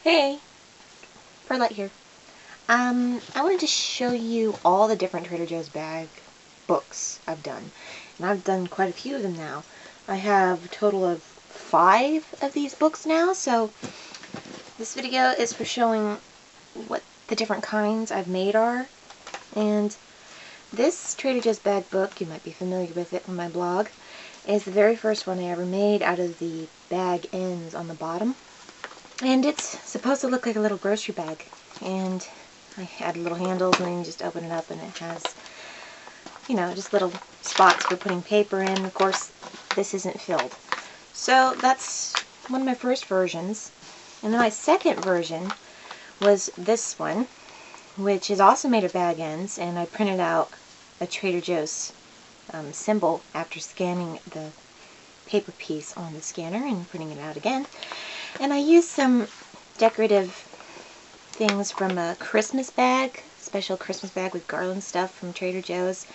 Hey, Perlite here. I wanted to show you all the different Trader Joe's bag books I've done. And I've done quite a few of them now. I have a total of 5 of these books now, so this video is for showing what the different kinds I've made are. And this Trader Joe's bag book, you might be familiar with it from my blog, is the very first one I ever made out of the bag ends on the bottom. And it's supposed to look like a little grocery bag. And I added little handles and then you just open it up and it has, you know, just little spots for putting paper in. Of course, this isn't filled. So that's one of my first versions. And then my second version was this one, which is also made of bag ends, and I printed out a Trader Joe's symbol after scanning the paper piece on the scanner and printing it out again. And I used some decorative things from a Christmas bag, special Christmas bag with garland stuff from Trader Joe's,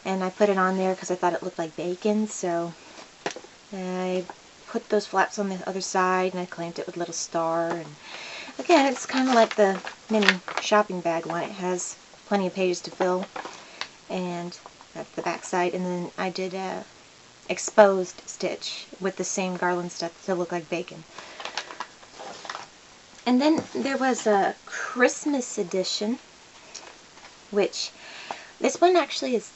and I put it on there because I thought it looked like bacon, so I put those flaps on the other side and I clamped it with a little star. And again, it's kind of like the mini shopping bag one. It has plenty of pages to fill, and that's the back side. And then I did a exposed stitch with the same garland stuff to look like bacon. And then there was a Christmas edition, which this one actually is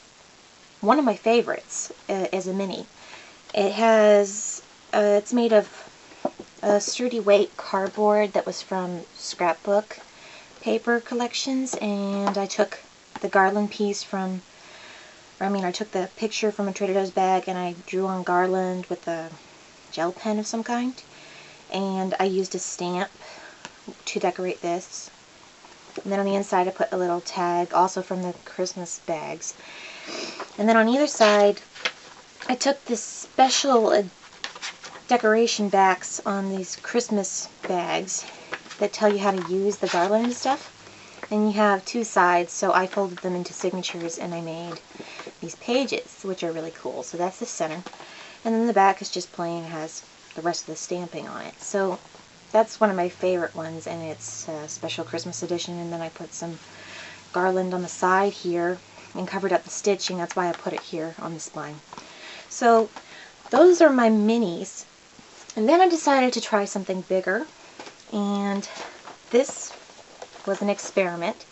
one of my favorites as a mini. It has, it's made of a sturdy weight cardboard that was from scrapbook paper collections, and I took the garland piece from, I took the picture from a Trader Joe's bag and I drew on garland with a gel pen of some kind, and I used a stamp to decorate this. And then on the inside I put a little tag, also from the Christmas bags. And then on either side I took this special decoration backs on these Christmas bags that tell you how to use the garland and stuff. And you have 2 sides, so I folded them into signatures and I made these pages, which are really cool. So that's the center. And then the back is just plain, it has the rest of the stamping on it. So that's one of my favorite ones, and it's a special Christmas edition. And then I put some garland on the side here and covered up the stitching. That's why I put it here on the spine. So those are my minis. And then I decided to try something bigger, and this was an experiment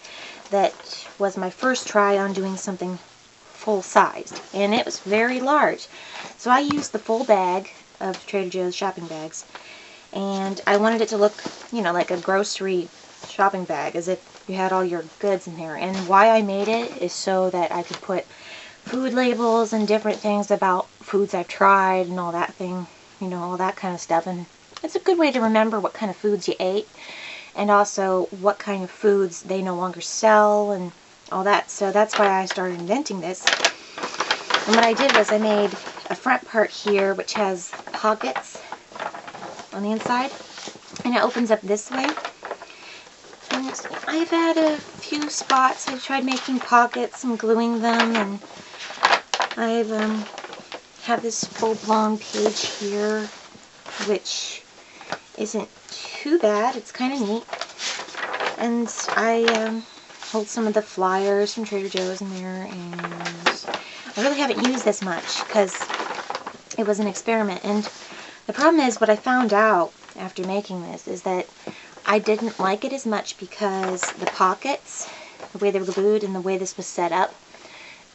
that was my first try on doing something full-sized, and it was very large. So I used the full bag of Trader Joe's shopping bags, and I wanted it to look, you know, like a grocery shopping bag, as if you had all your goods in there. And why I made it is so that I could put food labels and different things about foods I've tried and all that thing, you know, all that kind of stuff. And it's a good way to remember what kind of foods you ate, and also what kind of foods they no longer sell and all that. So that's why I started inventing this. And what I did was I made a front part here which has pockets on the inside, and it opens up this way. And I've had a few spots I've tried making pockets and gluing them, and I've have this full-blown page here, which isn't too bad. It's kind of neat. And I hold some of the flyers from Trader Joe's in there, and I really haven't used this much because it was an experiment. And the problem is, what I found out after making this is that I didn't like it as much because the pockets, the way they were glued and the way this was set up,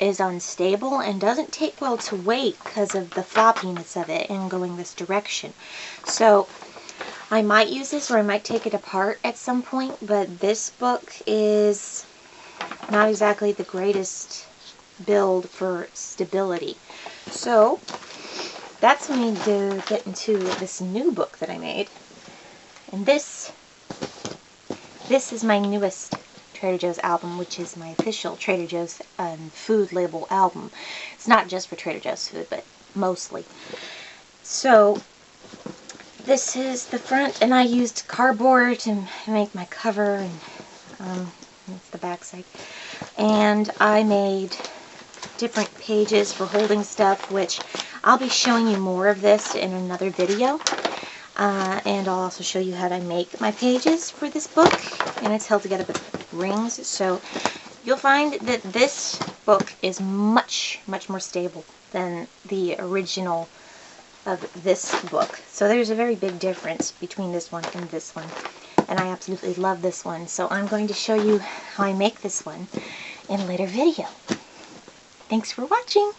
is unstable and doesn't take well to weight because of the floppiness of it and going this direction. So I might use this, or I might take it apart at some point, but this book is not exactly the greatest build for stability. So that's when we need to get into this new book that I made. And this is my newest Trader Joe's album, which is my official Trader Joe's food label album. It's not just for Trader Joe's food, but mostly. So this is the front, and I used cardboard to make my cover, and that's the back side. And I made different pages for holding stuff, which I'll be showing you more of this in another video. And I'll also show you how to make my pages for this book, and it's held together with rings, so you'll find that this book is much more stable than the original of this book. So there's a very big difference between this one and this one, and I absolutely love this one, so I'm going to show you how I make this one in a later video. Thanks for watching!